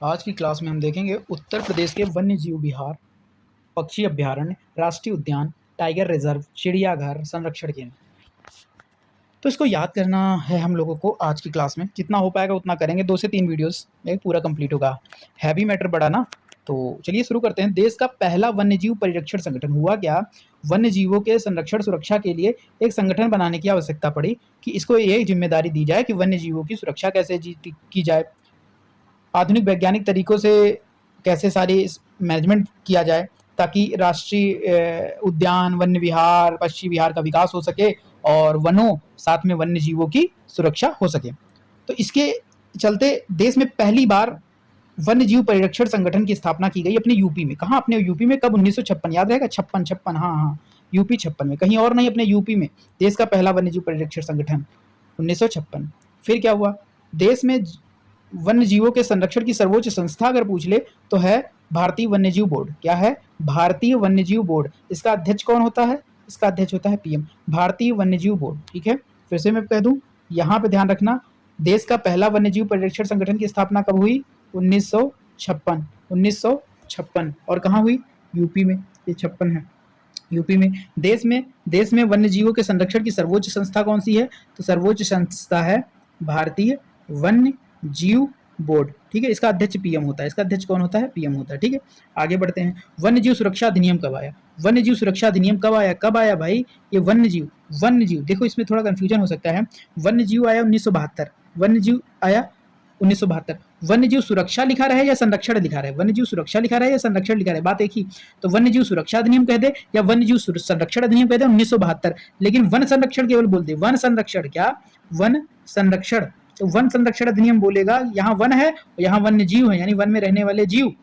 आज की क्लास में हम देखेंगे उत्तर प्रदेश के वन्य जीव विहार, पक्षी अभ्यारण्य, राष्ट्रीय उद्यान, टाइगर रिजर्व, चिड़ियाघर, संरक्षण केंद्र। तो इसको याद करना है हम लोगों को आज की क्लास में, जितना हो पाएगा उतना करेंगे। 2 से 3 वीडियोस में पूरा कंप्लीट होगा। हैवी मैटर बड़ा ना, तो चलिए शुरू करते हैं। देश का पहला वन्यजीव परिरक्षण संगठन हुआ क्या? वन्य जीवों के संरक्षण सुरक्षा के लिए एक संगठन बनाने की आवश्यकता पड़ी कि इसको ये जिम्मेदारी दी जाए कि वन्य जीवों की सुरक्षा कैसे की जाए, आधुनिक वैज्ञानिक तरीकों से कैसे सारी मैनेजमेंट किया जाए ताकि राष्ट्रीय उद्यान, वन्य विहार, पक्षी विहार का विकास हो सके और वनों साथ में वन्य जीवों की सुरक्षा हो सके। तो इसके चलते देश में पहली बार वन्य जीव परिरक्षण संगठन की स्थापना की गई अपने यूपी में। कहाँ? अपने यूपी में। कब? 1956। याद रहेगा? 56। हाँ, यूपी 56 में, कहीं और नहीं, अपने यूपी में देश का पहला वन्य जीव परिरक्षण संगठन 1956। फिर क्या हुआ? देश में वन्य जीवों के संरक्षण की सर्वोच्च संस्था अगर पूछ ले तो है भारतीय वन्यजीव बोर्ड। क्या है? भारतीय वन्यजीव बोर्ड। इसका अध्यक्ष कौन होता है? इसका अध्यक्ष होता है पीएम, भारतीय वन्यजीव बोर्ड। ठीक है, फिर से मैं कह दूं, यहाँ पे ध्यान रखना, देश का पहला वन्यजीव परिरक्षण संगठन की स्थापना कब हुई? 1956। 1956। और कहाँ हुई? यूपी में। ये 56 है, यूपी में। देश में वन्य जीवों के संरक्षण की सर्वोच्च संस्था कौन सी है? तो सर्वोच्च संस्था है भारतीय वन्य जीव बोर्ड। ठीक है, इसका अध्यक्ष पीएम होता है। इसका अध्यक्ष कौन होता है? पीएम होता है। ठीक है, आगे बढ़ते हैं। वन्य जीव सुरक्षा अधिनियम कब आया? वन्य जीव सुरक्षा अधिनियम कब आया? कब आया भाई? ये वन्य जीव देखो, इसमें थोड़ा कंफ्यूजन हो सकता है। वन्य जीव आया 1972। वन्य जीव आया 1972। वन्य जीव सुरक्षा लिखा रहे या संरक्षण लिखा रहे? वन्य जीव सुरक्षा लिखा रहे या संरक्षण लिखा रहे? बात एक ही। तो वन्य जीव सुरक्षा अधिनियम कह दे या वन्य जीव संरक्षण अधिनियम कह दे 1972, लेकिन वन संरक्षण केवल बोल दे। वन संरक्षण, क्या? वन संरक्षण। तो वन संरक्षण अधिनियम बोलेगा, यहाँ वन है और यहाँ वन्य जीव है, यानी वन में रहने वाले जीव,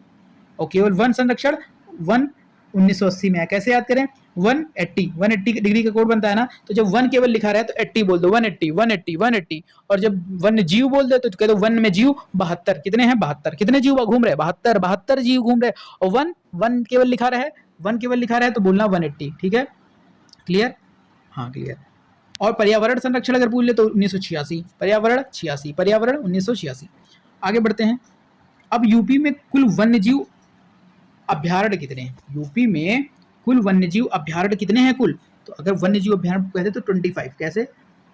और केवल वन संरक्षण। वन 1980 में है। कैसे याद करें? 180 डिग्री का कोड बनता है ना, तो जब वन केवल लिखा रहा है तो 80 बोल दो, 180, और जब वन्य जीव बोल दे तो कह दो वन में जीव 72। कितने हैं? 72। कितने जीव घूम रहे? 72 जीव घूम रहे। और वन केवल लिखा रहा है तो बोलना 180। ठीक है, क्लियर? हाँ, क्लियर। और पर्यावरण संरक्षण अगर पूछ ले तो 1986। पर्यावरण 1986। आगे बढ़ते हैं। अब यूपी में कुल वन्यजीव अभ्यारण्य कितने हैं? यूपी में कुल वन्यजीव अभ्यारण्य कितने हैं कुल? तो अगर वन्यजीव अभ्यारण्य कहते तो 25। कैसे?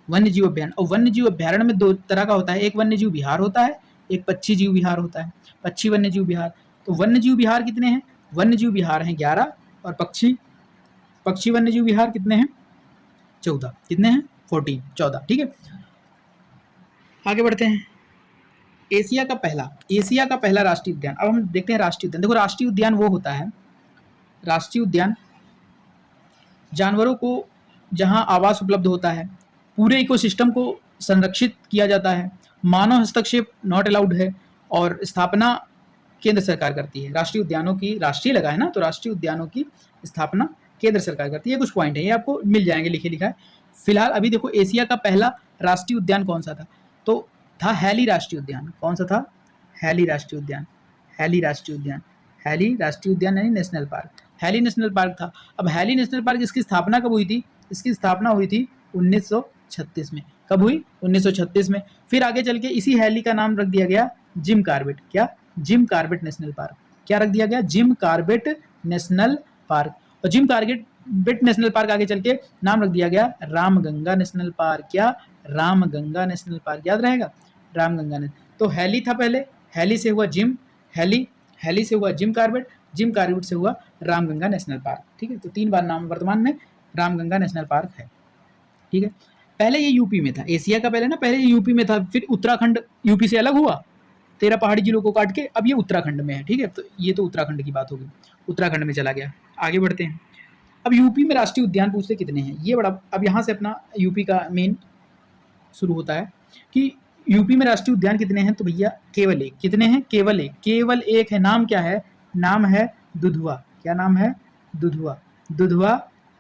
वन्यजीव अभ्यारण्य। और वन्यजीव अभ्यारण्य में 2 तरह का होता है, एक वन्यजीव विहार होता है, एक पक्षी जीव विहार होता है। पक्षी वन्यजीव विहार। तो वन्यजीव विहार कितने हैं? वन्यजीव विहार हैं 11, और पक्षी वन्यजीव विहार कितने हैं? 14। कितने हैं? 14। ठीक है, आगे बढ़ते हैं। एशिया का पहला राष्ट्रीय उद्यान। अब हम देखते हैं राष्ट्रीय उद्यान। देखो, राष्ट्रीय उद्यान वो होता है, राष्ट्रीय उद्यान जानवरों को जहां आवास उपलब्ध होता है, पूरे इकोसिस्टम को संरक्षित किया जाता है, मानव हस्तक्षेप नॉट अलाउड है, और स्थापना केंद्र सरकार करती है। राष्ट्रीय उद्यानों की, राष्ट्रीय लगा है ना, तो राष्ट्रीय उद्यानों की स्थापना केंद्र सरकार करती है। कुछ पॉइंट है, ये आपको मिल जाएंगे लिखे लिखा है। फिलहाल अभी देखो, एशिया का पहला राष्ट्रीय उद्यान कौन सा था? तो था हैली राष्ट्रीय उद्यान। कौन सा था? हैली राष्ट्रीय उद्यान। हैली राष्ट्रीय उद्यान, हैली राष्ट्रीय उद्यान यानी national park, Hailey national park था। अब हैली नेशनल पार्क, इसकी स्थापना कब हुई थी? इसकी स्थापना हुई थी 1936 में। कब हुई? 1936 में। फिर आगे चल के इसी हैली का नाम रख दिया गया जिम कॉर्बेट। क्या? Jim Corbett national park. क्या रख दिया गया? Jim Corbett national park. और जिम कॉर्बेट नेशनल पार्क आगे चल के नाम रख दिया गया रामगंगा नेशनल पार्क। क्या? Ramganga national park. याद रहेगा? रामगंगा ने। तो हैली था पहले, हैली से हुआ जिम, हैली से हुआ जिम कॉर्बेट, जिम कॉर्बेट से हुआ रामगंगा नेशनल पार्क। ठीक है, तो 3 बार नाम वर्तमान में रामगंगा नेशनल पार्क है। ठीक है, पहले ये यूपी में था। एशिया का पहले ये यूपी में था, फिर उत्तराखंड यूपी से अलग हुआ 13 पहाड़ी जिलों को काट के, अब ये उत्तराखंड में है। ठीक है, तो ये तो उत्तराखंड की बात होगी, उत्तराखंड में चला गया। आगे बढ़ते हैं। अब यूपी में राष्ट्रीय उद्यान पूछते कितने हैं, ये बड़ा, अब यहाँ से अपना यूपी का मेन शुरू होता है कि यूपी में राष्ट्रीय उद्यान कितने हैं? तो भैया केवल एक। कितने हैं? केवल एक है। नाम क्या है? नाम है दुधवा। क्या नाम है? दुधवा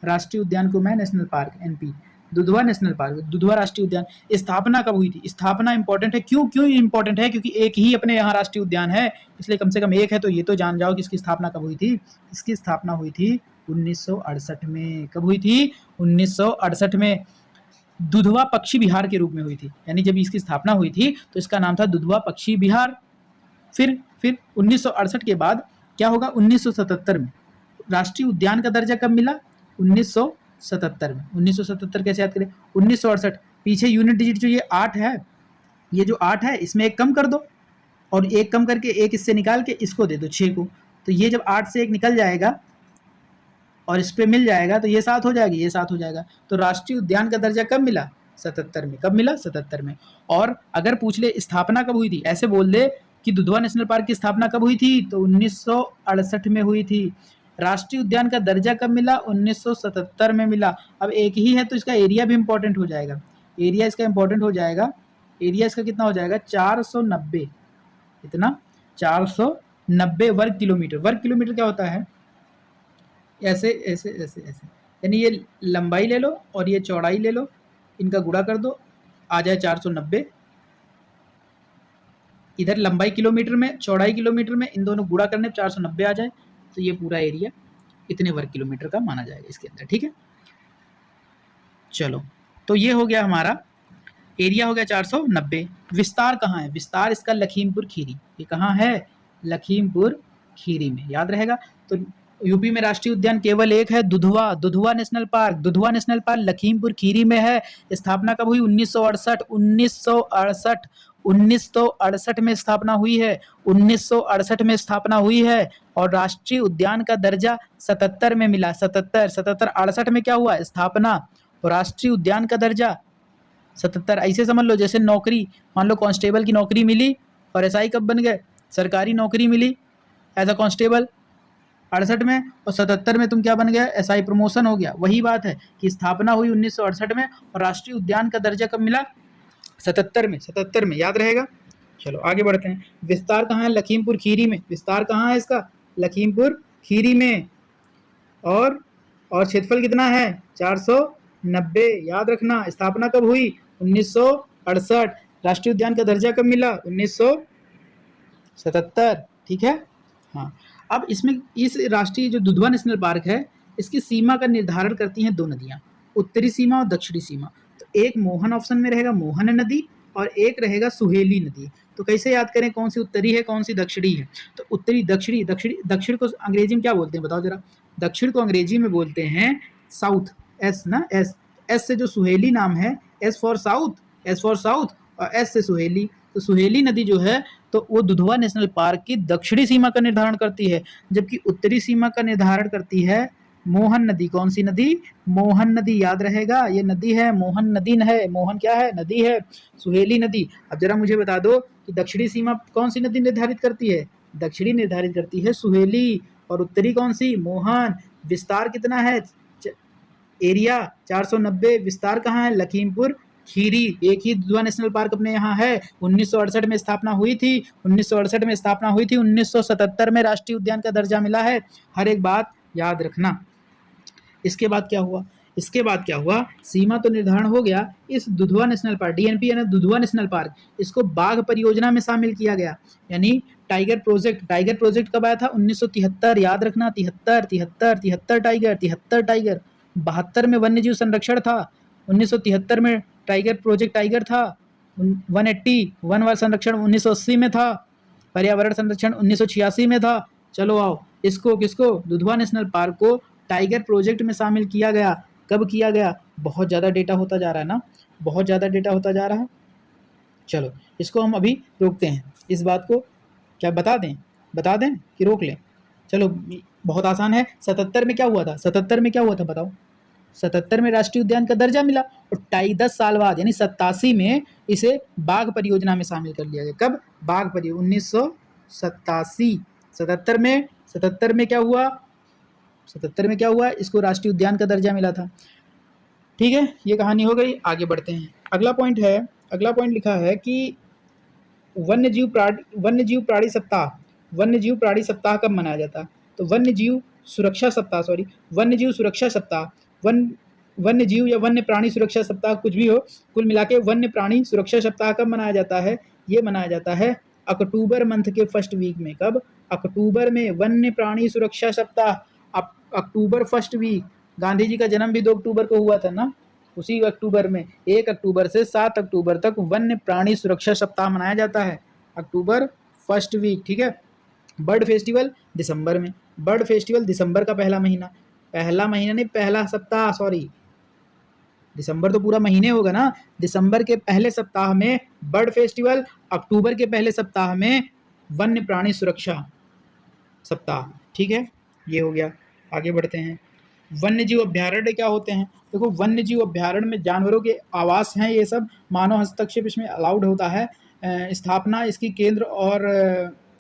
राष्ट्रीय उद्यान को मैं national park, NP, Dudhwa national park, Dudhwa राष्ट्रीय उद्यान। स्थापना कब हुई थी? स्थापना इंपॉर्टेंट है। क्यों इंपॉर्टेंट है? क्योंकि एक ही अपने यहाँ राष्ट्रीय उद्यान है, इसलिए कम से कम एक है, तो ये तो जान जाओ कि इसकी स्थापना कब हुई थी। इसकी स्थापना हुई थी 1968 में। कब हुई थी? 1968 में। दुधवा पक्षी विहार के रूप में हुई थी, यानी जब इसकी स्थापना हुई थी तो इसका नाम था दुधवा पक्षी विहार। फिर 1968 के बाद क्या होगा, 1977 में राष्ट्रीय उद्यान का दर्जा कब मिला, 1977 में। 1977 कैसे याद करें, 1968, पीछे यूनिट डिजिट जो ये 8 है, ये जो 8 है इसमें एक कम कर दो, और एक कम करके एक इससे निकाल के इसको दे दो 6 को, तो ये जब 8 से एक निकल जाएगा और इस पे मिल जाएगा तो ये 7 हो जाएगी, ये 7 हो जाएगा। तो राष्ट्रीय उद्यान का दर्जा कब मिला, 77 में। कब मिला, 77 में। और अगर पूछ ले स्थापना कब हुई थी, ऐसे बोल दे कि दुधवा नेशनल पार्क की स्थापना कब हुई थी, तो 1968 में हुई थी। राष्ट्रीय उद्यान का दर्जा कब मिला, 1977 में मिला। अब एक ही है तो इसका एरिया भी इंपॉर्टेंट हो जाएगा, एरिया इसका इंपॉर्टेंट हो जाएगा। एरिया इसका कितना हो जाएगा, 490, इतना 490 वर्ग किलोमीटर। वर्ग किलोमीटर क्या होता है, ऐसे ऐसे ऐसे ऐसे, यानी ये लंबाई ले लो और ये चौड़ाई ले लो, इनका गुणा कर दो, आ जाए 490। इधर लंबाई किलोमीटर में, चौड़ाई किलोमीटर में, इन दोनों गुणा करने 490 आ जाए, तो ये पूरा एरिया इतने वर्ग किलोमीटर का माना जाएगा इसके अंदर। ठीक है, चलो, तो ये हो गया हमारा एरिया हो गया 490। विस्तार कहाँ है, विस्तार इसका लखीमपुर खीरी। ये कहाँ है, लखीमपुर खीरी में, याद रहेगा। तो यूपी में राष्ट्रीय उद्यान केवल एक है, Dudhwa, Dudhwa national park. Dudhwa national park Lakhimpur Kheri में है। स्थापना कब हुई, 1968। 1968 1968 में स्थापना हुई है, 1968 में स्थापना हुई है। और राष्ट्रीय उद्यान का दर्जा 77 में मिला, 77 68 में क्या हुआ, स्थापना। और राष्ट्रीय उद्यान का दर्जा 77, ऐसे समझ लो जैसे नौकरी, मान लो कांस्टेबल की नौकरी मिली और एसआई कब बन गए, सरकारी नौकरी मिली एज अ कांस्टेबल 68 में, और 77 में तुम क्या बन गया, एसआई प्रमोशन हो गया। वही बात है कि स्थापना हुई 1968 में और राष्ट्रीय उद्यान का दर्जा कब मिला, 77 में। 77 में, याद रहेगा। चलो आगे बढ़ते हैं। विस्तार कहाँ है, लखीमपुर खीरी में। विस्तार कहाँ है इसका, लखीमपुर खीरी में। और क्षेत्रफल कितना है, 490, याद रखना। स्थापना कब हुई, 1968। राष्ट्रीय उद्यान का दर्जा कब मिला, 1977। ठीक है, हाँ। अब इसमें इस राष्ट्रीय जो दुधवा नेशनल पार्क है, इसकी सीमा का निर्धारण करती हैं 2 नदियां, उत्तरी सीमा और दक्षिणी सीमा। तो एक मोहन ऑप्शन में रहेगा, मोहन नदी, और एक रहेगा सुहेली नदी। तो कैसे याद करें कौन सी उत्तरी है कौन सी दक्षिणी है, तो उत्तरी दक्षिणी, दक्षिण को अंग्रेजी में क्या बोलते हैं बताओ जरा। दक्षिण को अंग्रेजी में बोलते हैं साउथ, एस ना, एस से जो सुहेली नाम है, एस फॉर साउथ, और एस से सुहेली। तो सुहेली नदी जो है तो वो दुधवा नेशनल पार्क की दक्षिणी सीमा का निर्धारण करती है, जबकि उत्तरी सीमा का निर्धारण करती है मोहन नदी। कौन सी नदी, मोहन नदी, याद रहेगा। ये नदी है, मोहन नदी न है, मोहन क्या है, नदी है, सुहेली नदी। अब जरा मुझे बता दो कि दक्षिणी सीमा कौन सी नदी निर्धारित करती है, दक्षिणी निर्धारित करती है सुहेली, और उत्तरी कौन सी, मोहन। विस्तार कितना है, एरिया 490, विस्तार कहाँ है, लखीमपुर खीरी। एक ही दुधवा नेशनल पार्क अपने यहाँ है। 1968 में स्थापना हुई थी, 1968 में स्थापना हुई थी, 1977 में राष्ट्रीय उद्यान का दर्जा मिला है। हर एक बात याद रखना। इसके बाद क्या हुआ, इसके बाद क्या हुआ, सीमा तो निर्धारण हो गया। इस दुधवा नेशनल पार्क, डीएनपी यानी दुधवा नेशनल पार्क, इसको बाघ परियोजना में शामिल किया गया, यानी टाइगर प्रोजेक्ट। टाइगर प्रोजेक्ट कब आया था, 1973, याद रखना, 73 टाइगर, 73 टाइगर। 72 में वन्य जीव संरक्षण था, 1973 में टाइगर प्रोजेक्ट टाइगर था। 180 वन संरक्षण 1980 में था। पर्यावरण संरक्षण 1986 में था। चलो आओ, इसको किसको, दुधवा नेशनल पार्क को टाइगर प्रोजेक्ट में शामिल किया गया। कब किया गया, बहुत ज़्यादा डेटा होता जा रहा है ना, बहुत ज़्यादा डेटा होता जा रहा है। चलो इसको हम अभी रोकते हैं, इस बात को क्या बता दें कि रोक लें। चलो बहुत आसान है। 77 में क्या हुआ था, 77 में क्या हुआ था बताओ। 77 में राष्ट्रीय उद्यान का दर्जा मिला और 10 साल बाद यानी 87 में इसे बाघ परियोजना में शामिल कर लिया गया। कब, बाघ परियोजना 1987। 77 में क्या हुआ, 77 में क्या हुआ, इसको राष्ट्रीय उद्यान का दर्जा मिला था। ठीक है, ये कहानी हो गई। आगे बढ़ते हैं। अगला पॉइंट है, अगला पॉइंट लिखा है कि वन्य जीव प्राणी सप्ताह कब मनाया जाता है। तो वन्य जीव सुरक्षा सप्ताह, वन्य जीव या वन्य प्राणी सुरक्षा सप्ताह, कुछ भी हो, कुल मिला के वन्य प्राणी सुरक्षा सप्ताह कब मनाया जाता है, ये मनाया जाता है अक्टूबर मंथ के फर्स्ट वीक में। कब, अक्टूबर में वन्य प्राणी सुरक्षा सप्ताह, October first week. Gandhi ji का जन्म भी 2 अक्टूबर को हुआ था ना, उसी अक्टूबर में 1 अक्टूबर से 7 अक्टूबर तक वन्य प्राणी सुरक्षा सप्ताह मनाया जाता है, अक्टूबर फर्स्ट वीक, ठीक है। बर्ड फेस्टिवल दिसंबर में, बर्ड फेस्टिवल दिसंबर का पहला महीना नहीं, पहला सप्ताह, सॉरी, दिसंबर तो पूरा महीने होगा ना। दिसंबर के पहले सप्ताह में बर्ड फेस्टिवल, अक्टूबर के पहले सप्ताह में वन्य प्राणी सुरक्षा सप्ताह, ठीक है। ये हो गया। आगे बढ़ते हैं। वन्य जीव अभ्यारण्य क्या होते हैं? देखो, वन्य जीव अभ्यारण्य में जानवरों के आवास हैं ये सब, मानव हस्तक्षेप इसमें अलाउड होता है। स्थापना इसकी केंद्र और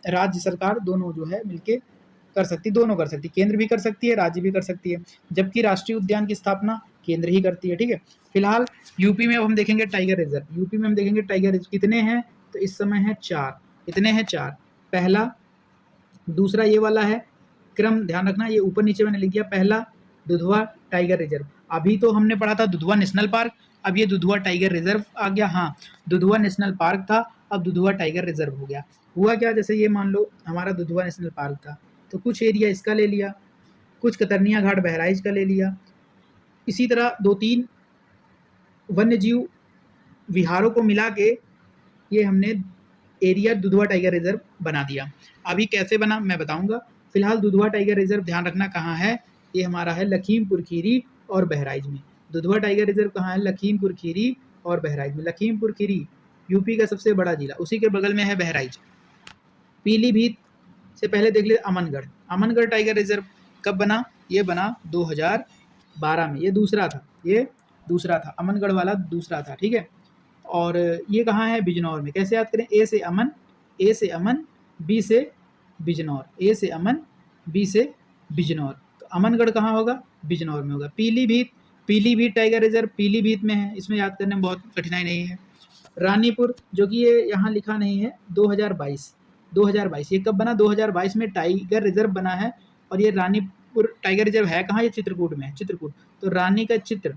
राज्य सरकार दोनों जो है मिलके कर सकती, दोनों कर सकती, केंद्र भी कर सकती है, राज्य भी कर सकती है, जबकि राष्ट्रीय उद्यान की स्थापना केंद्र ही करती है, ठीक है। फिलहाल यूपी में अब हम देखेंगे टाइगर रिजर्व। यूपी में हम देखेंगे टाइगर रिजर्व कितने हैं, तो इस समय है 4। कितने हैं? 4। पहला, दूसरा ये वाला है, क्रम ध्यान रखना, ये ऊपर नीचे मैंने लिख दिया। पहला दुधवा टाइगर रिजर्व, अभी तो हमने पढ़ा था दुधवा नेशनल पार्क, अब ये दुधवा टाइगर रिजर्व आ गया। हाँ, दुधवा नेशनल पार्क था, अब दुधवा टाइगर रिजर्व हो गया। हुआ क्या, जैसे ये मान लो हमारा दुधवा नेशनल पार्क था, तो कुछ एरिया इसका ले लिया, कुछ कतरनिया घाट बहराइच का ले लिया, इसी तरह 2-3 वन्य जीव विहारों को मिला के ये हमने एरिया दुधवा टाइगर रिजर्व बना दिया। अभी कैसे बना मैं बताऊंगा। फिलहाल दुधवा टाइगर रिजर्व ध्यान रखना कहाँ है, ये हमारा है लखीमपुर खीरी और बहराइच में। दुधवा टाइगर रिजर्व कहाँ है? लखीमपुर खीरी और बहराइच में। लखीमपुर खीरी यूपी का सबसे बड़ा जिला, उसी के बगल में है बहराइच। पीलीभीत से पहले देख ले अमनगढ़। अमनगढ़ टाइगर रिजर्व कब बना? ये बना 2012 में, ये दूसरा था, अमनगढ़ वाला दूसरा था, ठीक है। और ये कहाँ है? बिजनौर में। कैसे याद करें? ए से अमन, बी से बिजनौर, ए से अमन, बी से बिजनौर। तो अमनगढ़ कहाँ होगा? बिजनौर में होगा। पीलीभीत टाइगर रिजर्व पीलीभीत में है, इसमें याद करने में बहुत कठिनाई नहीं है। रानीपुर, जो कि ये यहाँ लिखा नहीं है, 2022, ये कब बना? 2022 में टाइगर रिजर्व बना है। और ये रानीपुर टाइगर रिजर्व है कहाँ? ये चित्रकूट में है, चित्रकूट। तो रानी का चित्र,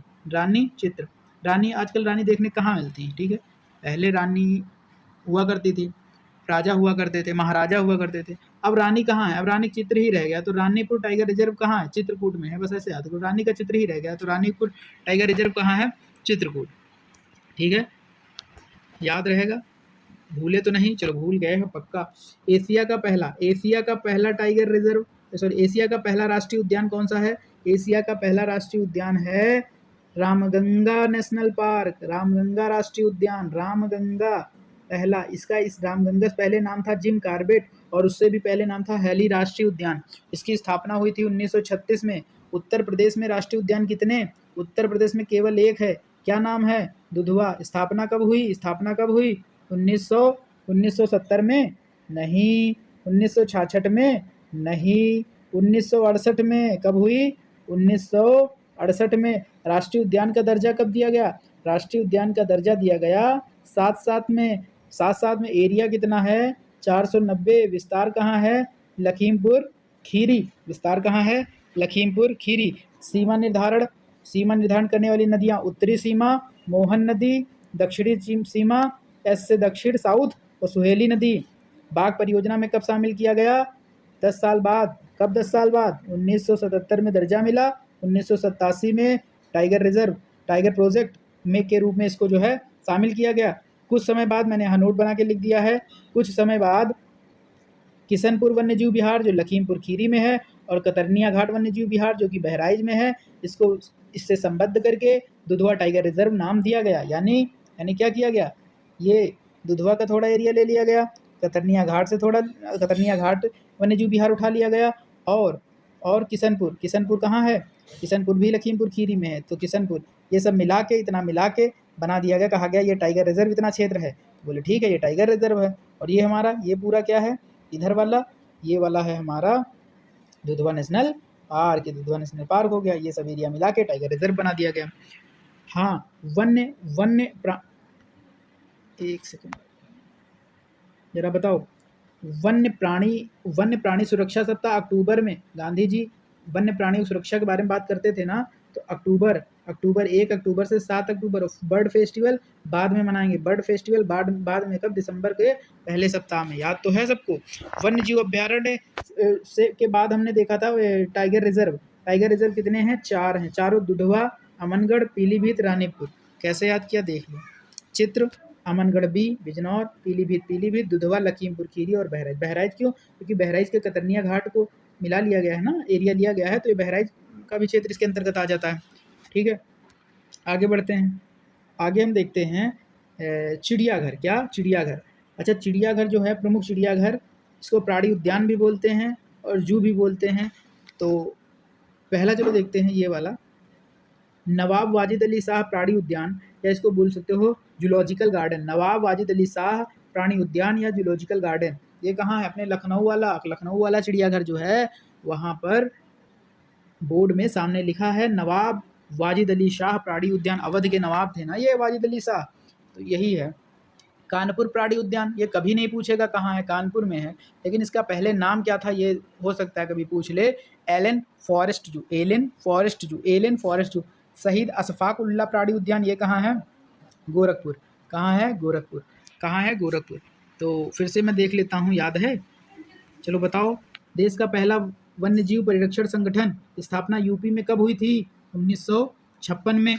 रानी, आजकल रानी देखने कहाँ मिलती है, ठीक है। पहले रानी हुआ करती थी, राजा हुआ करते थे, महाराजा हुआ करते थे, अब रानी कहाँ है? अब रानी चित्र ही रह गया। तो रानीपुर टाइगर रिजर्व कहाँ है? चित्रकूट में है, बस ऐसे याद करो, रानी का चित्र ही रह गया। तो रानीपुर टाइगर रिजर्व कहाँ है? चित्रकूट, ठीक है, याद रहेगा, भूले तो नहीं, चलो भूल गए हैं पक्का। एशिया का पहला टाइगर रिजर्व, सॉरी, एशिया का पहला राष्ट्रीय उद्यान कौन सा है? एशिया का पहला राष्ट्रीय उद्यान है रामगंगा नेशनल पार्क, रामगंगा राष्ट्रीय उद्यान, रामगंगा पहला। इसका इस रामगंगा से पहले नाम था जिम कार्बेट, और उससे भी पहले नाम था हैली राष्ट्रीय उद्यान। इसकी स्थापना हुई थी 1936 में। उत्तर प्रदेश में राष्ट्रीय उद्यान कितने? उत्तर प्रदेश में केवल एक है, क्या नाम है? दुधवा। स्थापना कब हुई? 1970 में नहीं, 1966 में नहीं, 1968 में। कब हुई? 1968 में। राष्ट्रीय उद्यान का दर्जा कब दिया गया? राष्ट्रीय उद्यान का दर्जा दिया गया 77 में। 77 में एरिया कितना है? 490। विस्तार कहाँ है? लखीमपुर खीरी। विस्तार कहाँ है? लखीमपुर खीरी। सीमा निर्धारण करने वाली नदियाँ, उत्तरी सीमा मोहन नदी, दक्षिणी सीमा एस से दक्षिण साउथ, और सुहेली नदी। बाघ परियोजना में कब शामिल किया गया? 10 साल बाद। कब 10 साल बाद? 1977 में दर्जा मिला, 1987 में टाइगर प्रोजेक्ट में के रूप में इसको जो है शामिल किया गया। कुछ समय बाद, मैंने यहाँ नोट बना के लिख दिया है, कुछ समय बाद किशनपुर वन्यजीव विहार जो लखीमपुर खीरी में है, और कतरनिया घाट वन्यजीव विहार जो कि बहराइच में है, इसको इससे संबद्ध करके दुधवा टाइगर रिजर्व नाम दिया गया। यानी क्या किया गया? ये दुधवा का थोड़ा एरिया ले लिया गया, कतरनिया घाट वन्यजीव विहार उठा लिया गया, और किशनपुर कहाँ है? किशनपुर भी लखीमपुर खीरी में है। तो किशनपुर, ये सब मिला के बना दिया गया, कहा गया ये टाइगर रिजर्व इतना क्षेत्र है। बोले ठीक है, ये टाइगर रिजर्व है। और ये हमारा, ये पूरा क्या है? इधर वाला, ये वाला है हमारा Dudhwa national park, Dudhwa national park हो गया। ये सब एरिया मिला के टाइगर रिजर्व बना दिया गया। हाँ, एक सेकंड जरा बताओ, वन्य प्राणी सुरक्षा सप्ताह अक्टूबर में गांधी जी वन्य प्राणी सुरक्षा के बारे में बात करते थे ना, तो अक्टूबर 1 अक्टूबर से 7 अक्टूबर। बर्ड फेस्टिवल बाद में मनाएंगे, बर्ड फेस्टिवल बाद में कब? दिसंबर के पहले सप्ताह में। याद तो है सबको। वन्य जीव अभ्यारण्य से के बाद हमने देखा था टाइगर रिजर्व कितने हैं? 4 हैं, चारों दुधवा, अमनगढ़, पीलीभीत, रानीपुर। कैसे याद किया देख लो। चित्र अमनगढ़ बी, बिजनौर, पीलीभीत, दुधवा, लखीमपुर खीरी और बहराइच। बहराइच क्यों? क्योंकि बहराइच के कतरनिया घाट को मिला लिया गया है ना, एरिया लिया गया है, तो ये बहराइच का भी क्षेत्र इसके अंतर्गत आ जाता है। ठीक है, आगे बढ़ते हैं। आगे हम देखते हैं चिड़ियाघर। क्या? चिड़ियाघर। अच्छा, चिड़ियाघर जो है प्रमुख चिड़ियाघर, इसको प्राणी उद्यान भी बोलते हैं और जू भी बोलते हैं। तो पहला चलो देखते हैं ये वाला, नवाब वाजिद अली शाह प्राणी उद्यान, या इसको बोल सकते हो जूलॉजिकल गार्डन। नवाब वाजिद अली शाह प्राणी उद्यान या जूलॉजिकल गार्डन, ये कहाँ है? अपने लखनऊ वाला चिड़ियाघर जो है वहाँ पर बोर्ड में सामने लिखा है नवाब वाजिद अली शाह प्राणी उद्यान। अवध के नवाब थे ना ये वाजिद अली शाह, तो यही है। कानपुर प्राणी उद्यान, ये कभी नहीं पूछेगा कहाँ है, कानपुर में है, लेकिन इसका पहले नाम क्या था ये हो सकता है कभी पूछ ले। एलन फॉरेस्ट जू, एलन फॉरेस्ट जू। शहीद अशफाक उल्लाह प्राणी उद्यान, ये कहाँ है? गोरखपुर। कहाँ है? गोरखपुर। कहाँ है? गोरखपुर। तो फिर से मैं देख लेता हूँ, याद है? चलो बताओ। देश का पहला वन्य जीव परिरक्षण संगठन स्थापना यूपी में कब हुई थी? 1956 में।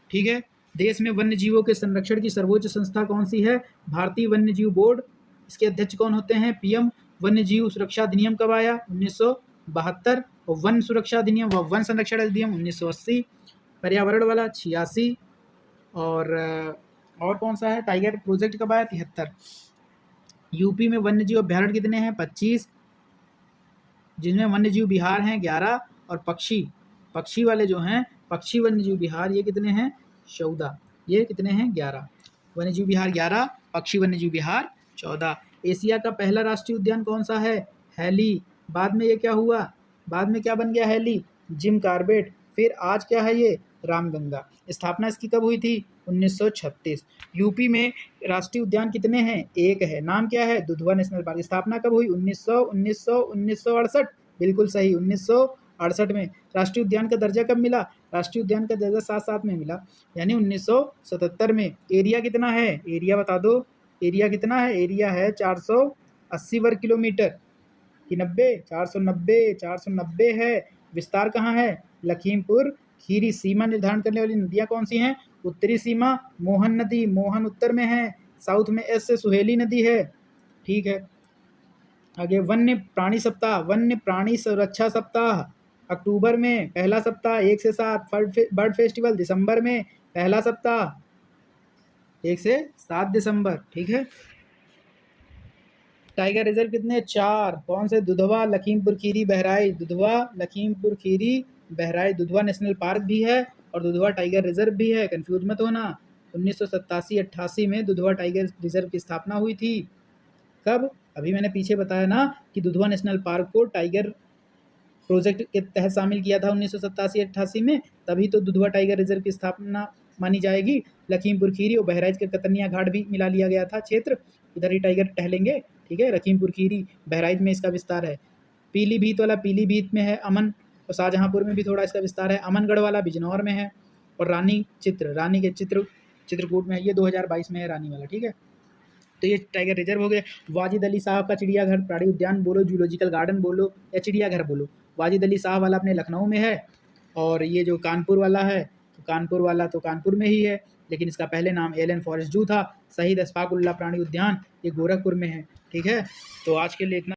ठीक है। देश में वन्य जीवों के संरक्षण की सर्वोच्च संस्था कौन सी है? भारतीय वन्य जीव बोर्ड। इसके अध्यक्ष कौन होते हैं? पीएम। वन्य जीव सुरक्षा अधिनियम कब आया? 1972। और वन सुरक्षा अधिनियम व वन संरक्षण अधिनियम 1980। पर्यावरण वाला 86। और कौन सा है? टाइगर प्रोजेक्ट कब आया? 73। यूपी में वन्य जीव अभ्यारण्य कितने हैं? 25, जिनमें वन्य जीव विहार हैं 11, और पक्षी वाले जो हैं, पक्षी वन्य जीव विहार, ये कितने हैं? 14। ये कितने हैं? 11। वन्य जीव विहार 11, पक्षी वन्य जीव विहार 14। एशिया का पहला राष्ट्रीय उद्यान कौन सा है? हैली। बाद में ये क्या हुआ? बाद में क्या बन गया? Hailey, Jim Corbett. फिर आज क्या है ये? रामगंगा। स्थापना इसकी कब हुई थी? 1936। यूपी में राष्ट्रीय उद्यान कितने हैं? एक है। नाम क्या है? Dudhwa national park. स्थापना कब हुई? 1968। बिल्कुल सही, 1968 में। राष्ट्रीय उद्यान का दर्जा कब मिला? राष्ट्रीय उद्यान का दर्जा 7 में मिला, यानी 1977 में। एरिया कितना है? एरिया बता दो। एरिया कितना है? एरिया है 480 वर्ग किलोमीटर कि 90? 490 है। विस्तार कहाँ है? लखीमपुर खीरी। सीमा निर्धारण करने वाली नदियाँ कौन सी हैं? उत्तरी सीमा मोहन नदी, मोहन उत्तर में है। साउथ में एस से सुहेली नदी है। ठीक है। आगे वन्य प्राणी सप्ताह, वन्य प्राणी सुरक्षा सप्ताह अक्टूबर में पहला सप्ताह 1 से 7। बर्ड फेस्टिवल दिसंबर में पहला सप्ताह 1 से 7 दिसंबर। ठीक है। टाइगर रिजर्व कितने? 4। कौन से? दुधवा, लखीमपुर खीरी, बहराइच। दुधवा, लखीमपुर खीरी, बहराइच। दुधवा नेशनल पार्क भी है और दुधवा टाइगर रिजर्व भी है, कंफ्यूज मत होना। 1987-88 में दुधवा टाइगर रिजर्व की स्थापना हुई थी। कब? अभी मैंने पीछे बताया ना कि दुधवा नेशनल पार्क को टाइगर प्रोजेक्ट के तहत शामिल किया था 1987-88 में, तभी तो दुधवा टाइगर रिजर्व की स्थापना मानी जाएगी। लखीमपुर खीरी और बहराइच के कतरनिया घाट भी मिला लिया गया था क्षेत्र, इधर ही टाइगर टहलेंगे। ठीक है। लखीमपुर खीरी, बहराइच में इसका विस्तार है। पीलीभीत वाला पीलीभीत में है। अमन और शाहजहाँपुर में भी थोड़ा इसका विस्तार है। अमनगढ़ वाला बिजनौर में है। और रानी के चित्रकूट में है। ये 2022 में है रानी वाला। ठीक है। तो ये टाइगर रिजर्व हो गए। वाजिद अली साहब का चिड़ियाघर, प्राणी उद्यान बोलो, जूलॉजिकल गार्डन बोलो या चिड़ियाघर बोलो। वाजिद अली साहब वाला अपने लखनऊ में है, और ये जो कानपुर वाला है तो कानपुर वाला तो कानपुर में ही है, लेकिन इसका पहले नाम एलन फॉरेस्ट जू था। शहीद अशफाक उल्लाह प्राणी उद्यान ये गोरखपुर में है। ठीक है। तो आज के लिए इतना।